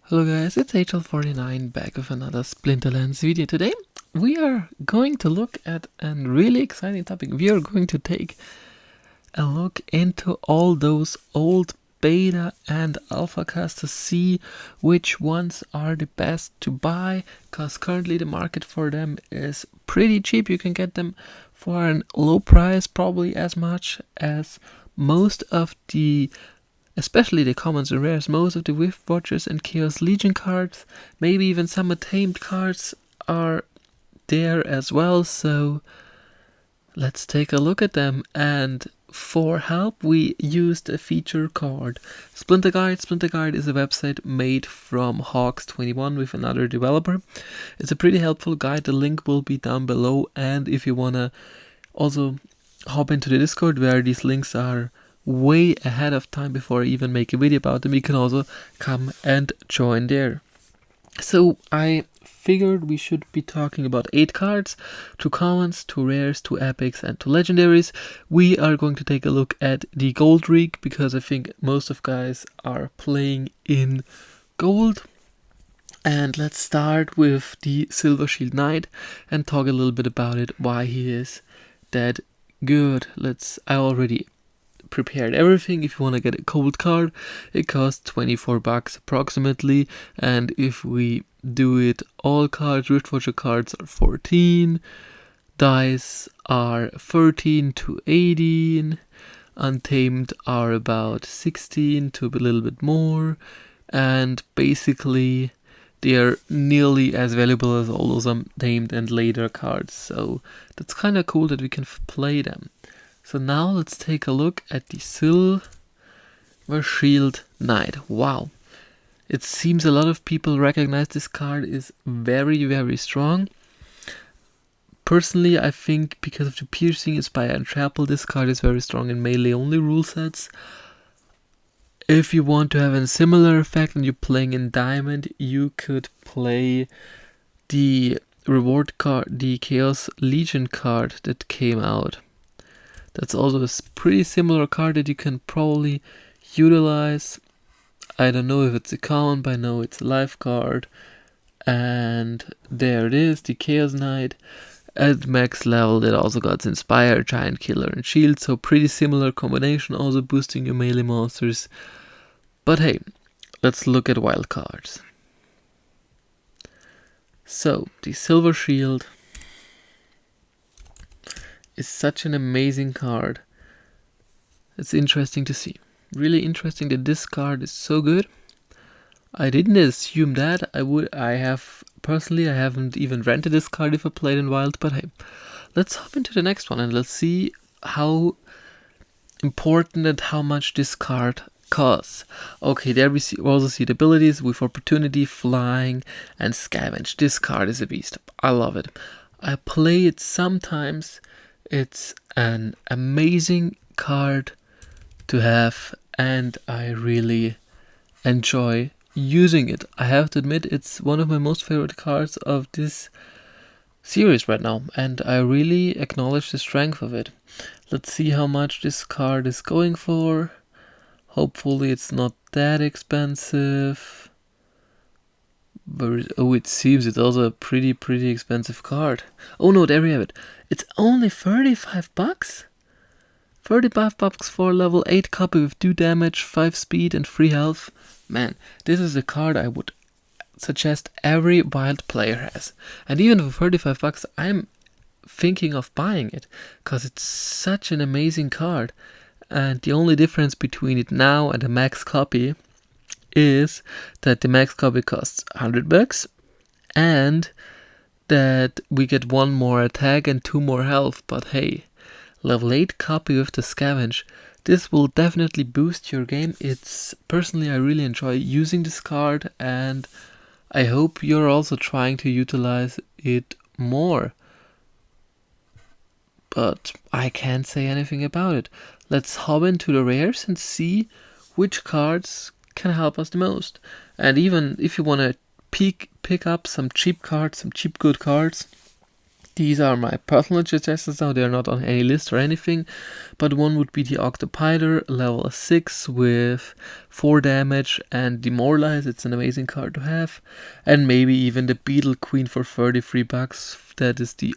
Hello guys, it's Ign Hl04 back with another Splinterlands video. Today we are going to look at a really exciting topic. We are going to take a look into all those old beta and alpha cards to see which ones are the best to buy, because currently the market for them is pretty cheap. You can get them for a low price, probably as much as most of the, especially the commons and rares, most of the Whiff Watchers and Chaos Legion cards, maybe even some tamed cards are there as well. So let's take a look at them. And for help, we used a feature called Splinter Guide. Splinter Guide is a website made from Hawks21 with another developer. It's a pretty helpful guide. The link will be down below. And if you want to also hop into the Discord, where these links are way ahead of time before I even make a video about them, you can also come and join there. So I figured we should be talking about 8 cards, 2 commons, 2 rares, 2 epics and 2 legendaries. We are going to take a look at the gold rig, because I think most of guys are playing in gold. And let's start with the Silver Shield Knight and talk a little bit about it, why he is that good. I already prepared everything. If you want to get a gold card, it costs 24 bucks approximately, and if we do it all cards, Rift Watcher cards are 14, dice are 13 to 18, untamed are about 16 to a little bit more, and basically they are nearly as valuable as all those untamed and later cards, so that's kind of cool that we can play them. So now let's take a look at the Silver Shield Knight. Wow. It seems a lot of people recognize this card is very, very strong. Personally, I think because of the piercing inspire and trample, this card is very strong in melee only rule sets. If you want to have a similar effect and you're playing in Diamond, you could play the reward card, the Chaos Legion card that came out. That's also a pretty similar card that you can probably utilize. I don't know if it's a common, but I know it's a life card. And there it is, the Chaos Knight. At max level, it also got Inspire, Giant Killer, and Shield. So pretty similar combination, also boosting your melee monsters. But hey, let's look at wild cards. So, the Silver Shield is such an amazing card. It's interesting to see. Really interesting that this card is so good. I didn't assume that. I haven't even rented this card if I played in Wild, but hey. Let's hop into the next one and let's see how important and how much this card costs. Okay, there we also see the abilities with Opportunity, Flying, and Scavenge. This card is a beast. I love it. I play it sometimes. It's an amazing card to have, and I really enjoy using it. I have to admit, it's one of my most favorite cards of this series right now, and I really acknowledge the strength of it. Let's see how much this card is going for. Hopefully it's not that expensive. But it seems it's also a pretty expensive card. Oh no, there we have it. It's only 35 bucks? 35 bucks for a level 8 copy with 2 damage, 5 speed and 3 health. Man, this is a card I would suggest every wild player has. And even for 35 bucks, I'm thinking of buying it, because it's such an amazing card. And the only difference between it now and the max copy is that the max copy costs 100 bucks and that we get 1 more attack and 2 more health. But hey, level 8 copy with the Scavenge, this will definitely boost your game. Personally, I really enjoy using this card, and I hope you're also trying to utilize it more. But I can't say anything about it. Let's hop into the rares and see which cards can help us the most. And even if you want to pick up some cheap cards, some cheap good cards, These are my personal suggestions now, they are not on any list or anything, but one would be the Octopiler, level 6 with 4 damage and Demoralize, it's an amazing card to have, and maybe even the Beetle Queen for 33 bucks, that is the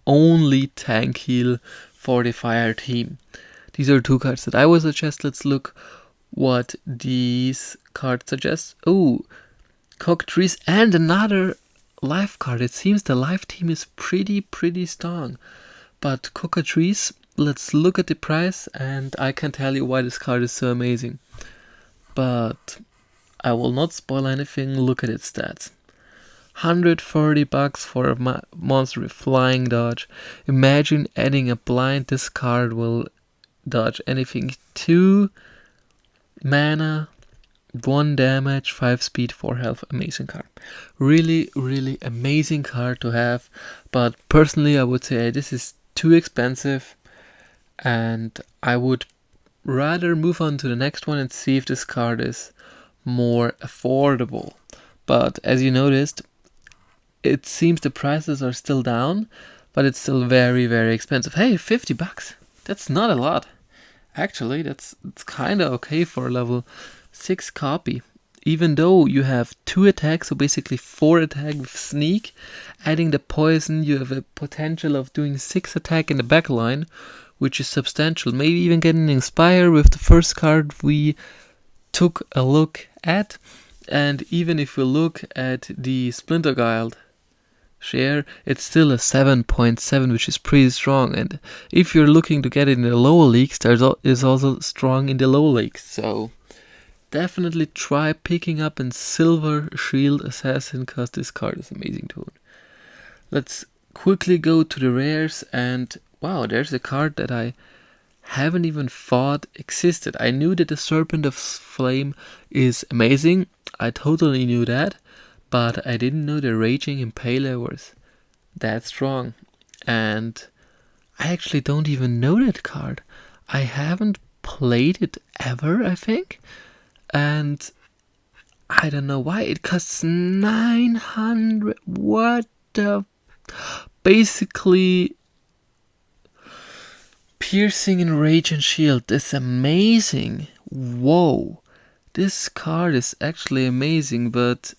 only tank heal for the fire team. These are two cards that I would suggest. Let's look what these cards suggest. Oh, Cockatrice and another life card. It seems the life team is pretty strong. But Cockatrice, let's look at the price and I can tell you why this card is so amazing. But I will not spoil anything, look at its stats. 130 bucks for a monster with flying dodge. Imagine adding a blind, this card will dodge anything. 2 mana, 1 damage, 5 speed, 4 health. Amazing card. Really amazing card to have. But personally I would say this is too expensive and I would rather move on to the next one and see if this card is more affordable. But as you noticed, it seems the prices are still down, but it's still very expensive. Hey, 50 bucks. That's not a lot. Actually, it's kind of okay for a level 6 copy. Even though you have 2 attacks, so basically 4 attack with sneak. Adding the poison, you have a potential of doing 6 attack in the back line, which is substantial. Maybe even getting Inspire with the first card we took a look at. And even if we look at the Splinterlands share, it's still a 7.7, which is pretty strong. And if you're looking to get it in the lower leagues, is also strong in the lower leagues. So definitely try picking up a Silver Shield Assassin, because this card is amazing to own. Let's quickly go to the rares, and wow, there's a card that I haven't even thought existed. I knew that the Serpent of Flame is amazing. I totally knew that. But I didn't know the Raging Impaler was that strong. And I actually don't even know that card. I haven't played it ever, I think. And I don't know why. It costs 900. What the... Basically... Piercing and Rage and Shield. That's amazing. Whoa. This card is actually amazing, but...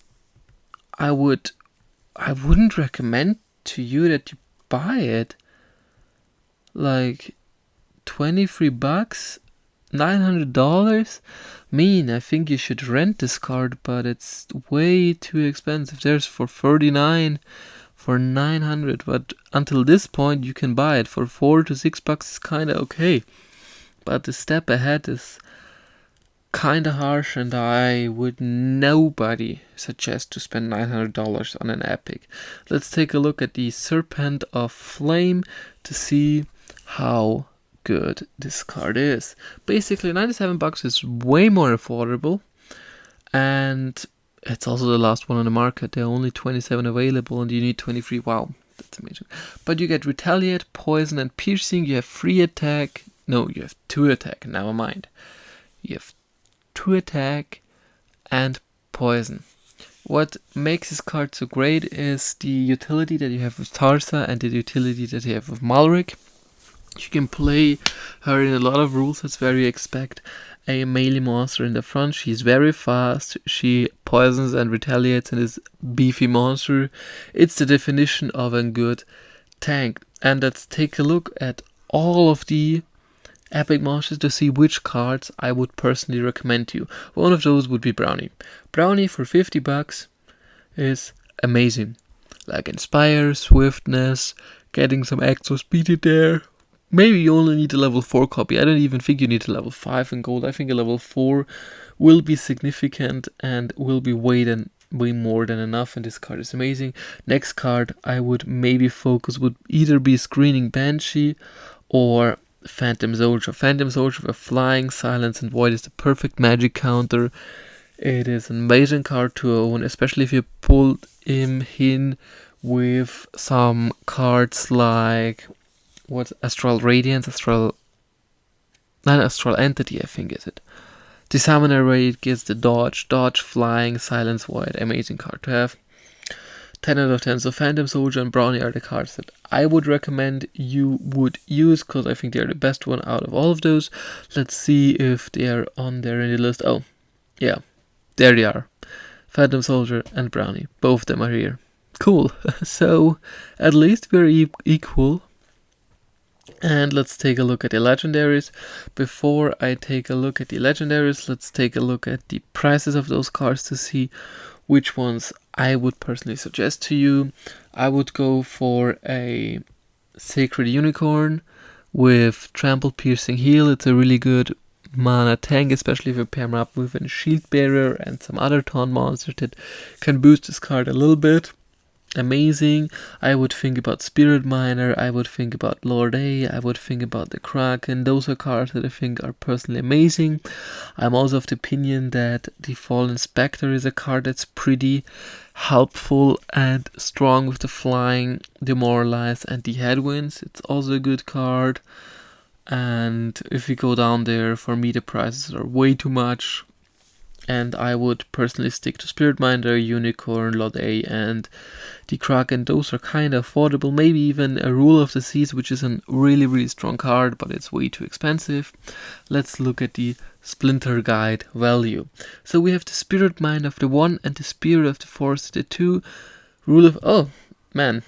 I wouldn't recommend to you that you buy it. Like 23 bucks, $900. I think you should rent this card, but it's way too expensive. There's for 39, for 900, but until this point you can buy it for 4 to 6 bucks. Is kind of okay, but the step ahead is kind of harsh, and I would nobody suggest to spend $900 on an epic. Let's take a look at the Serpent of Flame to see how good this card is. Basically 97 bucks is way more affordable, and it's also the last one on the market. There are only 27 available and you need 23. Wow, that's amazing. But you get Retaliate, Poison and Piercing. You have 3 attack. No, you have 2 attack. Never mind. You have 2 attack and poison. What makes this card so great is the utility that you have with Tarsa and the utility that you have with Malric. You can play her in a lot of rule sets where you expect a melee monster in the front. She's very fast, she poisons and retaliates and is beefy monster. It's the definition of a good tank. And let's take a look at all of the epic monsters to see which cards I would personally recommend to you. One of those would be Brownie. Brownie for 50 bucks is amazing. Like Inspire, Swiftness, getting some extra speed in there. Maybe you only need a level 4 copy. I don't even think you need a level 5 in gold. I think a level 4 will be significant and will be way more than enough, and this card is amazing. Next card I would maybe focus would either be Screening Banshee or Phantom Soldier. Phantom Soldier with Flying, Silence and Void is the perfect magic counter. It is an amazing card to own, especially if you pull him in with some cards like Astral Radiance, Astral Entity, I think is it. The Summoner Raid gets the Dodge, Flying, Silence, Void, amazing card to have. 10 out of 10. So Phantom Soldier and Brownie are the cards that I would recommend you would use, because I think they're the best one out of all of those. Let's see if they're on there in the list. Oh, yeah, there they are. Phantom Soldier and Brownie. Both of them are here. Cool. So at least we're equal. And let's take a look at the legendaries. Before I take a look at the legendaries, let's take a look at the prices of those cards to see which ones I would personally suggest to you. I would go for a Sacred Unicorn with Trample, Piercing, Heal. It's a really good mana tank, especially if you pair them up with a Shield Bearer and some other taunt monsters that can boost this card a little bit. Amazing. I would think about Spirit Miner, I would think about Lord A, I would think about the Kraken. Those are cards that I think are personally amazing. I'm also of the opinion that the Fallen Spectre is a card that's pretty helpful and strong with the flying, Demoralize, and the Headwinds. It's also a good card. And if we go down there, for me the prices are way too much. And I would personally stick to Spirit Minder, Unicorn, Lot A, and the Kraken. Those are kind of affordable. Maybe even a Rule of the Seas, which is a really, really strong card, but it's way too expensive. Let's look at the Splinter Guide value. So we have the Spirit Mind of the 1 and the Spirit of the Forest, the 2. Rule of... Oh, man,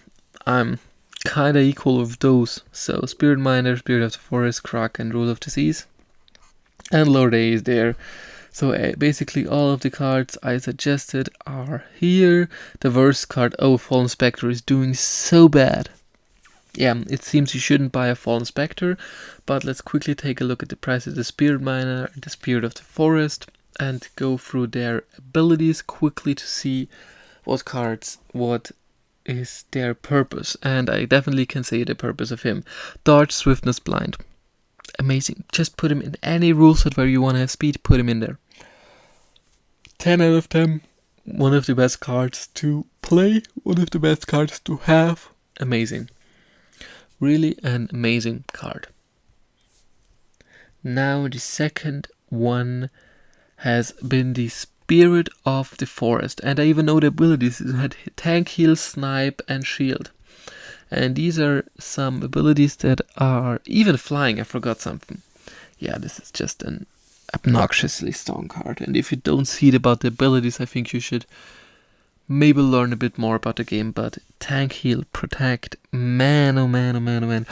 I'm kind of equal with those. So Spirit Minder, Spirit of the Forest, Kraken, Rule of the Seas. And Lord A is there. So basically all of the cards I suggested are here. The worst card, oh, Fallen Spectre is doing so bad. Yeah, it seems you shouldn't buy a Fallen Spectre, but let's quickly take a look at the price of the Spirit Miner and the Spirit of the Forest and go through their abilities quickly to see what is their purpose. And I definitely can say the purpose of him. Dodge, Swiftness, Blind. Amazing. Just put him in any rule set where you want to have speed, put him in there. 10 out of 10. One of the best cards to play, one of the best cards to have. Amazing. Really an amazing card. Now the second one has been the Spirit of the Forest. And I even know the abilities. It had Tank, Heal, Snipe, and Shield. And these are some abilities that are even flying. I forgot something. Yeah, this is just an obnoxiously strong card. And if you don't see it about the abilities, I think you should maybe learn a bit more about the game. But Tank, Heal, Protect, man, oh man, oh man, oh man.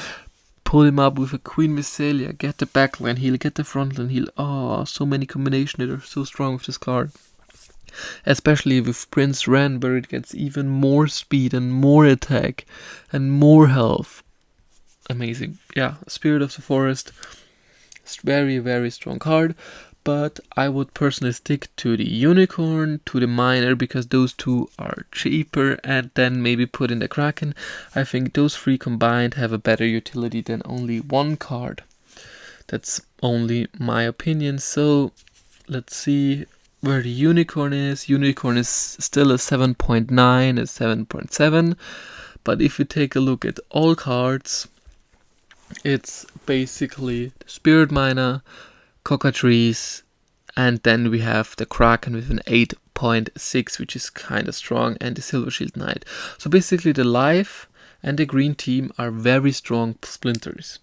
Pull him up with a Queen Visalia, get the backline heal, get the frontline heal. Oh, so many combinations that are so strong with this card. Especially with Prince Ren, where it gets even more speed and more attack and more health. Amazing. Yeah, Spirit of the Forest. It's very, very strong card. But I would personally stick to the Unicorn, to the Miner, because those two are cheaper, and then maybe put in the Kraken. I think those three combined have a better utility than only one card. That's only my opinion. So let's see where the Unicorn is. Unicorn is still a 7.9, a 7.7. But if you take a look at all cards, it's basically the Spirit Miner, Cockatrice, and then we have the Kraken with an 8.6, which is kind of strong, and the Silver Shield Knight. So basically the Life and the Green team are very strong splinters.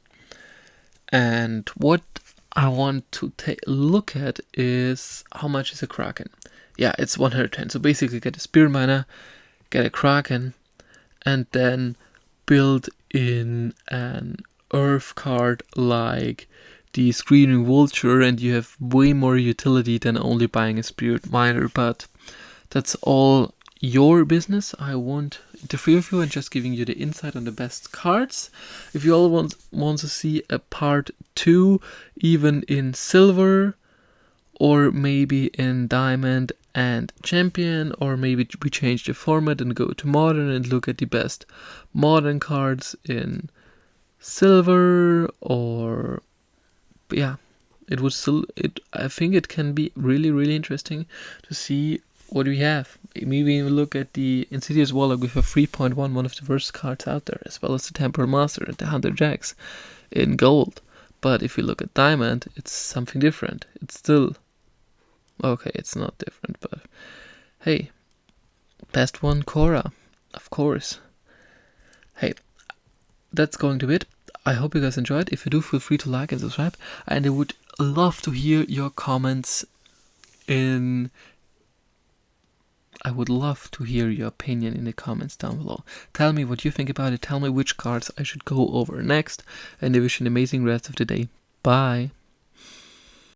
And what I want to look at is how much is a Kraken. Yeah, it's 110. So basically get a Spirit Miner, get a Kraken, and then build in an Earth card like the Screaming Vulture, and you have way more utility than only buying a Spirit Miner. But that's all your business. I won't interfere with you and just giving you the insight on the best cards. If you all want to see a part 2, even in silver, or maybe in diamond and champion, or maybe we change the format and go to modern and look at the best modern cards in silver, or yeah, I think it can be really, really interesting to see what we have. Maybe even look at the Insidious Warlock with a 3.1, one of the worst cards out there, as well as the Temporal Master and the Hunter Jacks in gold. But if you look at diamond, it's something different. It's still okay, it's not different, but hey, best one, Korra. of course. Hey, that's going to be it. I hope you guys enjoyed. If you do, feel free to like and subscribe. And I would love to hear your comments I would love to hear your opinion in the comments down below. Tell me what you think about it. Tell me which cards I should go over next. And I wish you an amazing rest of the day. Bye.